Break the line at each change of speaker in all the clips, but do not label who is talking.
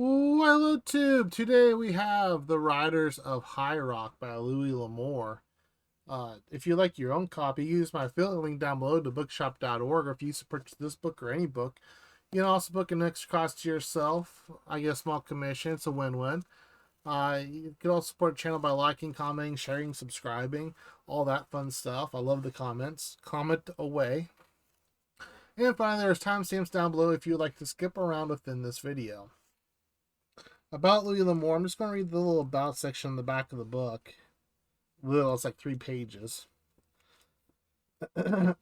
Ooh, hello, Tube. Today we have The Riders of High Rock by Louis L'Amour. If you like your own copy, use my affiliate link down below to bookshop.org. Or if you purchase this book or any book, you can also book an extra cost to yourself. I get a small commission. It's a win-win. You can also support the channel by liking, commenting, sharing, subscribing, all that fun stuff. I love the comments. Comment away. And finally, there's timestamps down below if you would like to skip around within this video. About Louis L'Amour, I'm just going to read the little about section on the back of the book. Little, it's like 3 pages. It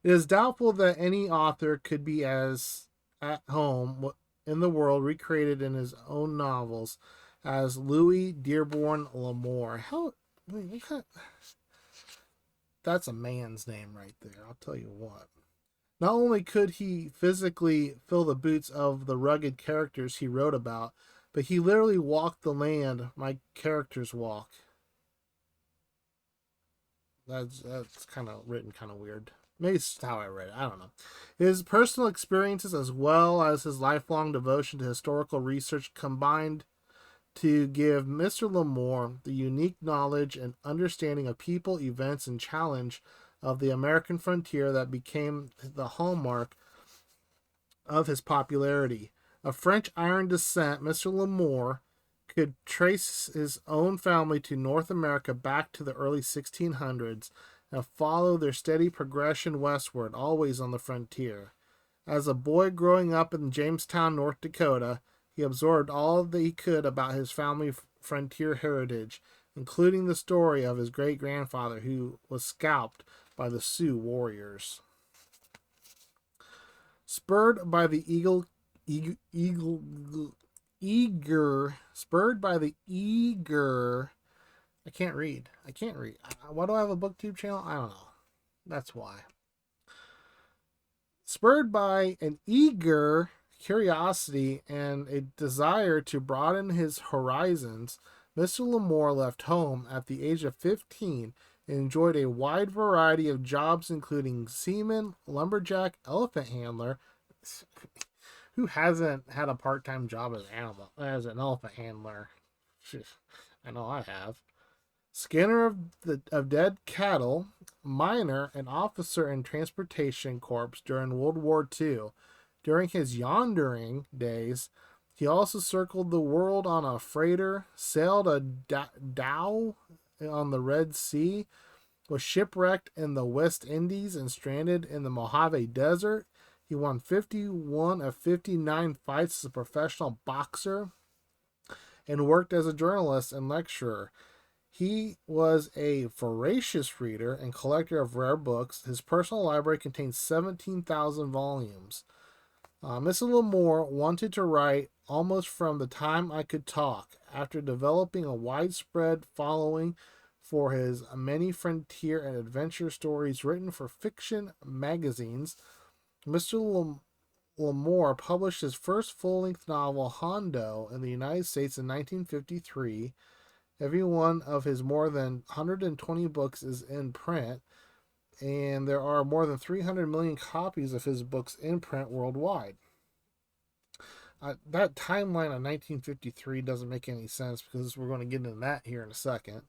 is doubtful that any author could be as at home in the world recreated in his own novels as Louis Dearborn L'Amour. That's a man's name right there, I'll tell you what. Not only could he physically fill the boots of the rugged characters he wrote about, but he literally walked the land my characters walk. That's kind of written kind of weird. Maybe it's how I read it. I don't know. His personal experiences as well as his lifelong devotion to historical research combined to give Mr. L'Amour the unique knowledge and understanding of people, events, and challenge of the American frontier that became the hallmark of his popularity. Of French iron descent, Mr. L'Amour could trace his own family to North America back to the early 1600s and follow their steady progression westward, always on the frontier. As a boy growing up in Jamestown, North Dakota, he absorbed all that he could about his family frontier heritage, including the story of his great-grandfather who was scalped by the Sioux warriors. Spurred by the eager, I can't read. Why do I have a booktube channel? I don't know. That's why. Spurred by an eager curiosity and a desire to broaden his horizons, Mr. L'Amour left home at the age of 15 and enjoyed a wide variety of jobs, including seaman, lumberjack, elephant handler. Who hasn't had a part-time job as an elephant handler? I know I have. Skinner of dead cattle, miner, and officer in transportation corps during World War II. During his yondering days, he also circled the world on a freighter, sailed a dhow on the Red Sea, was shipwrecked in the West Indies and stranded in the Mojave Desert. He won 51 of 59 fights as a professional boxer and worked as a journalist and lecturer. He was a voracious reader and collector of rare books. His personal library contains 17,000 volumes. Mr. L'Amour wanted to write almost from the time I could talk. After developing a widespread following for his many frontier and adventure stories written for fiction magazines, Mr. L'Amour published his first full-length novel, Hondo, in the United States in 1953. Every one of his more than 120 books is in print, and there are more than 300 million copies of his books in print worldwide. That timeline of 1953 doesn't make any sense because we're going to get into that here in a second.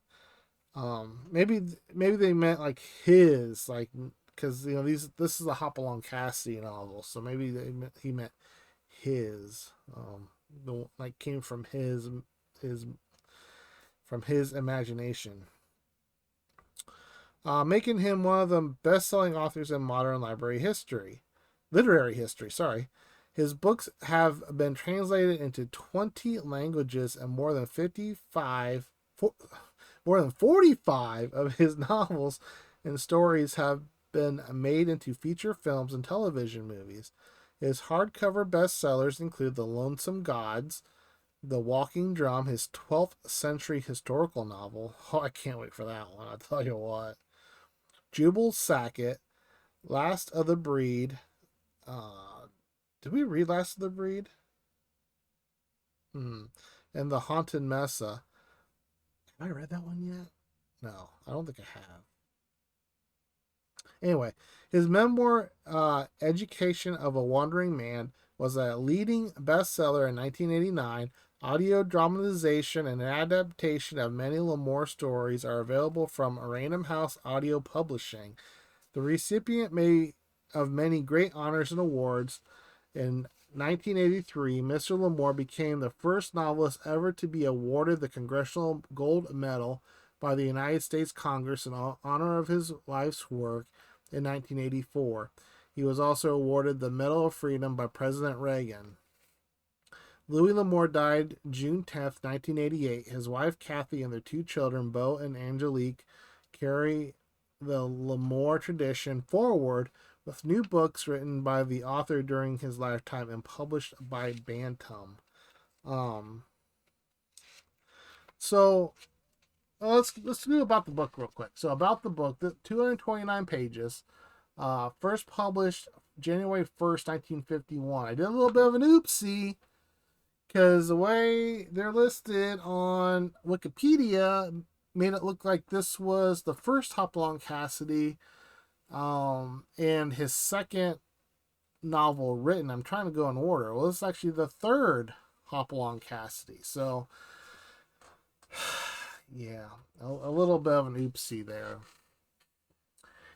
Maybe they meant like his, like, because this is a Hopalong Cassidy novel, so maybe he meant his, like came from his imagination, making him one of the best-selling authors in modern literary history. Sorry. His books have been translated into 20 languages, and more than 45 of his novels and stories have been made into feature films and television movies. His hardcover bestsellers include The Lonesome Gods, The Walking Drum, his 12th century historical novel. Oh, I can't wait for that one, I'll tell you what. Jubal Sackett, Last of the Breed. Did we read Last of the Breed? And The Haunted Mesa. Have I read that one yet? No, I don't think I have. Anyway, his memoir, Education of a Wandering Man, was a leading bestseller in 1989. Audio dramatization and adaptation of many L'Amour stories are available from Random House Audio Publishing. The recipient of many great honors and awards. In 1983, Mr. L'Amour became the first novelist ever to be awarded the Congressional Gold Medal by the United States Congress in honor of his life's work in 1984. He was also awarded the Medal of Freedom by President Reagan. Louis L'Amour died June 10th, 1988. His wife, Kathy, and their two children, Beau and Angelique, carry the L'Amour tradition forward with new books written by the author during his lifetime and published by Bantam. So let's do about the book real quick. So about the book, the 229 pages, first published January 1st, 1951. I did a little bit of an oopsie because the way they're listed on Wikipedia made it look like this was the first Hopalong Cassidy and his second novel written. I'm trying to go in order. Well, it's actually the third Hopalong Cassidy. So, yeah, a little bit of an oopsie there.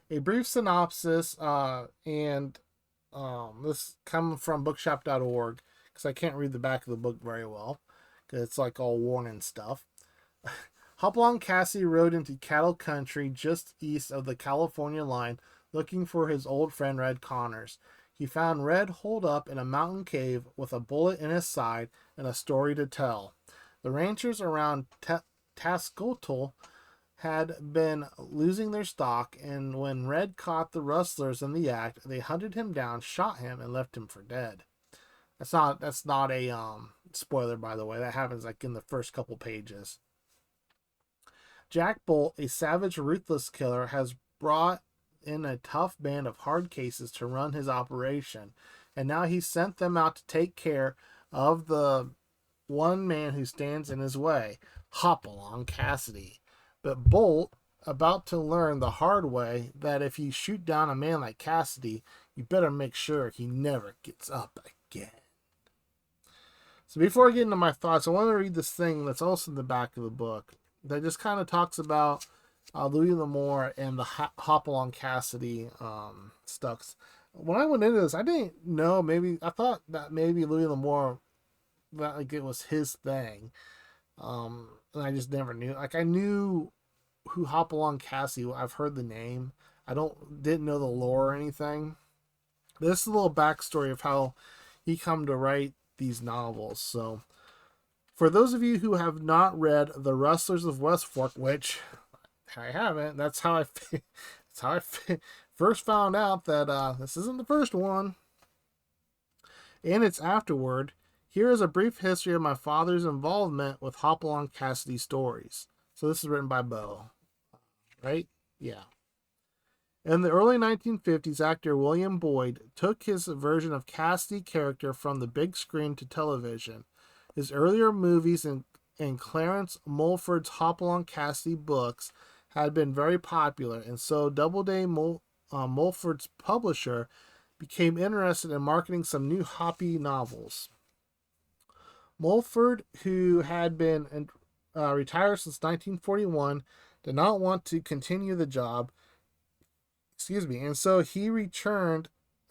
A brief synopsis, and this coming from bookshop.org, because I can't read the back of the book very well, because it's like all worn and stuff. Hopalong Cassidy rode into cattle country just east of the California line looking for his old friend Red Connors. He found Red holed up in a mountain cave with a bullet in his side and a story to tell. The ranchers around Tascotl had been losing their stock, and when Red caught the rustlers in the act, they hunted him down, shot him, and left him for dead. That's not a spoiler, by the way. That happens like in the first couple pages. Jack Bolt, a savage, ruthless killer, has brought in a tough band of hard cases to run his operation, and now he's sent them out to take care of the one man who stands in his way, Hopalong Cassidy. But Bolt, about to learn the hard way that if you shoot down a man like Cassidy, you better make sure he never gets up again. So before I get into my thoughts, I want to read this thing that's also in the back of the book that just kind of talks about Louis L'Amour and the Hopalong Cassidy stuff. When I went into this, I didn't know. I thought that maybe Louis L'Amour, that like it was his thing, and I just never knew. Like I knew who Hopalong Cassidy. I've heard the name. Didn't know the lore or anything. This is a little backstory of how he come to write these novels. So, for those of you who have not read The Rustlers of West Fork, which I haven't, that's how I first found out that this isn't the first one, and it's afterward. Here is a brief history of my father's involvement with Hopalong Cassidy stories. So this is written by Beau, right? Yeah. In the early 1950s, actor William Boyd took his version of Cassidy character from the big screen to television. His earlier movies and Clarence Mulford's Hopalong Cassidy books had been very popular, and so Doubleday Mulford's publisher became interested in marketing some new Hoppy novels. Mulford, who had been retired since 1941, did not want to continue the job. And so he turned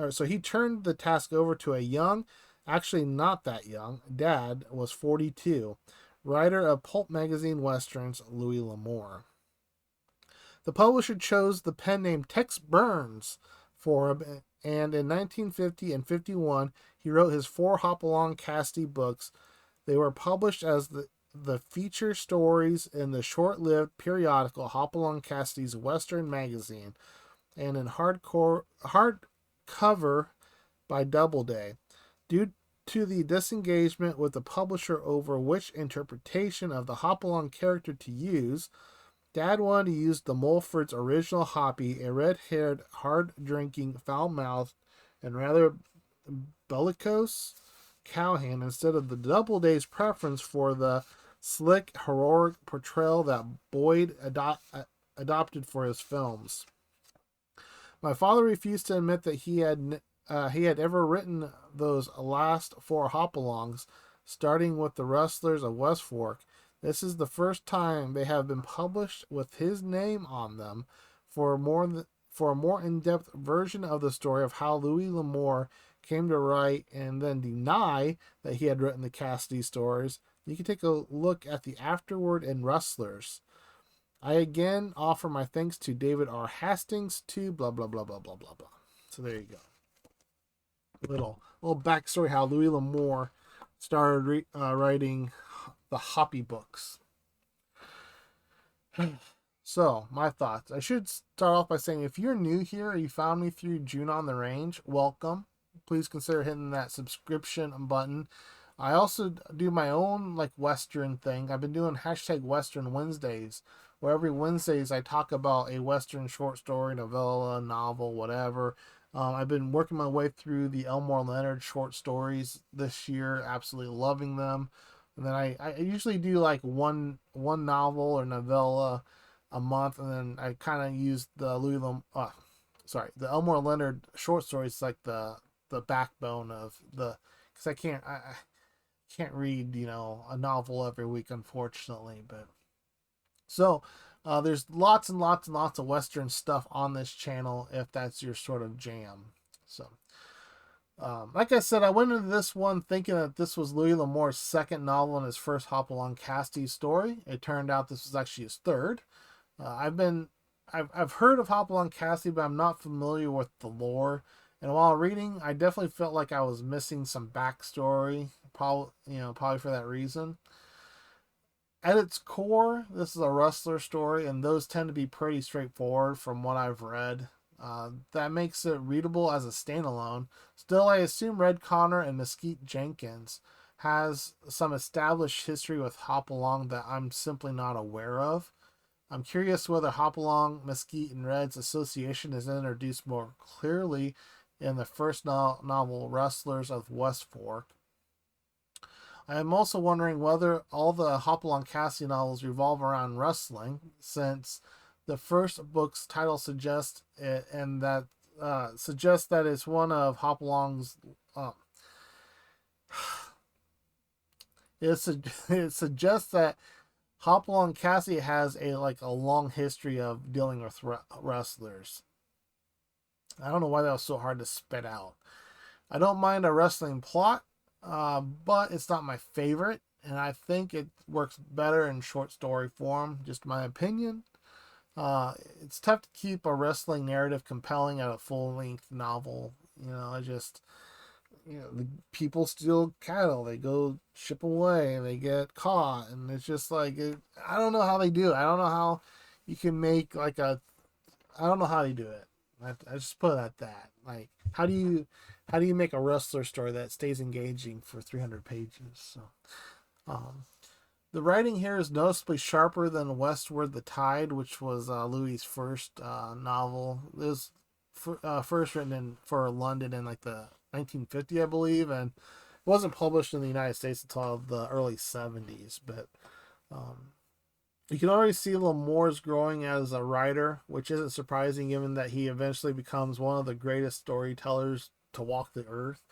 the task over to a young, actually not that young, dad was 42, writer of pulp magazine westerns, Louis L'Amour. The publisher chose the pen name Tex Burns for him, and in 1950 and 51, he wrote his 4 Hopalong Cassidy books. They were published as the feature stories in the short-lived periodical Hopalong Cassidy's Western Magazine, and in hardcover by Doubleday. Due to the disengagement with the publisher over which interpretation of the Hopalong character to use, Dad wanted to use the Mulford's original Hoppy, a red-haired, hard-drinking, foul-mouthed, and rather bellicose cowhand, instead of the Doubleday's preference for the slick, heroic portrayal that Boyd adopted for his films. My father refused to admit that he had ever written those last four hopalongs, starting with the Rustlers of West Fork. This is the first time they have been published with his name on them. For a more in-depth version of the story of how Louis L'Amour came to write and then deny that he had written the Cassidy stories, you can take a look at the afterword in Rustlers. I again offer my thanks to David R. Hastings to blah blah blah blah blah blah blah. So there you go. Little backstory how Louis L'Amour started writing the Hoppy books. So, my thoughts. I should start off by saying if you're new here or you found me through June on the Range, welcome. Please consider hitting that subscription button. I also do my own like Western thing. I've been doing hashtag Western Wednesdays, where every Wednesdays I talk about a Western short story, novella, novel, whatever. I've been working my way through the Elmore Leonard short stories this year, absolutely loving them. And then I usually do like one novel or novella a month, and then I kind of use the the Elmore Leonard short stories like the backbone of the, because I can't read a novel every week, unfortunately. But so there's lots and lots and lots of Western stuff on this channel if that's your sort of jam. So like I said, I went into this one thinking that this was Louis L'Amour's second novel and his first Hopalong Cassidy story. It turned out this was actually his third. I've heard of Hopalong Cassidy, but I'm not familiar with the lore. And while reading, I definitely felt like I was missing some backstory. Probably for that reason. At its core, this is a Rustler story, and those tend to be pretty straightforward from what I've read. That makes it readable as a standalone. Still, I assume Red Connor and Mesquite Jenkins has some established history with Hopalong that I'm simply not aware of. I'm curious whether Hopalong, Mesquite, and Red's association is introduced more clearly in the first novel, Rustlers of West Fork. I am also wondering whether all the Hopalong Cassidy novels revolve around rustling, since the first book's title suggests it, and that suggests that it's one of Hopalong's. It suggests that Hopalong Cassidy has a long history of dealing with rustlers. I don't know why that was so hard to spit out. I don't mind a wrestling plot, but it's not my favorite, and I think it works better in short story form, just my opinion. It's tough to keep a wrestling narrative compelling at a full-length novel. The people steal cattle, they go ship away, and they get caught, and it's just I don't know how they do it. I don't know how you can make I don't know how they do it. I just put it at that. How do you make a wrestler story that stays engaging for 300 pages? So, the writing here is noticeably sharper than Westward the Tide, which was Louis' first novel. It was first written for London in the 1950, I believe, and it wasn't published in the United States until the early 70s. But you can already see L'Amour's growing as a writer, which isn't surprising given that he eventually becomes one of the greatest storytellers to walk the earth.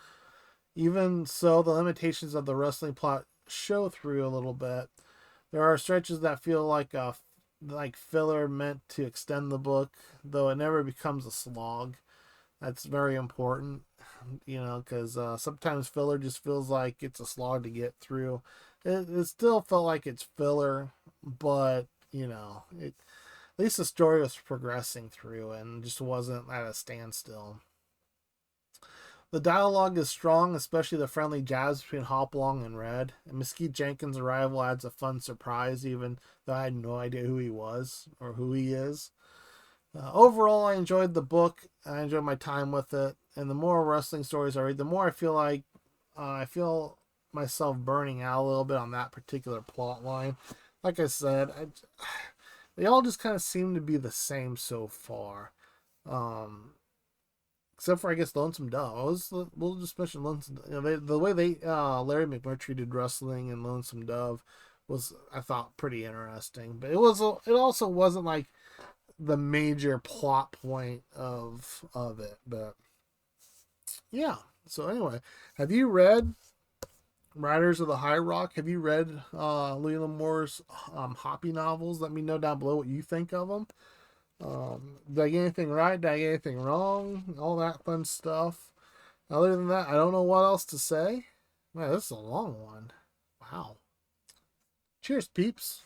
Even so, the limitations of the wrestling plot show through a little bit. There are stretches that feel like filler meant to extend the book, though it never becomes a slog. That's very important, because sometimes filler just feels like it's a slog to get through. It still felt like it's filler, but at least the story was progressing through and just wasn't at a standstill. The dialogue is strong, especially the friendly jabs between Hopalong and Red. And Mesquite Jenkins' arrival adds a fun surprise, even though I had no idea who he was or who he is. Overall, I enjoyed the book. I enjoyed my time with it. And the more wrestling stories I read, the more I feel myself burning out a little bit on that particular plot line. Like I said, they all just kind of seem to be the same so far. Except for, I guess, Lonesome Dove. We'll just mention Lonesome Dove. The way Larry McMurtry treated wrestling and Lonesome Dove was, I thought, pretty interesting. But it also wasn't the major plot point of it. But yeah. So anyway, have you read Riders of the High Rock? Have you read Louis L'Amour's Hoppy novels? Let me know down below what you think of them. Did I get anything right? Did I get anything wrong? All that fun stuff. Other than that, I don't know what else to say. Man, this is a long one. Wow. Cheers, peeps.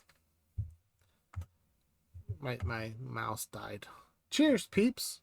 My mouse died. Cheers, peeps.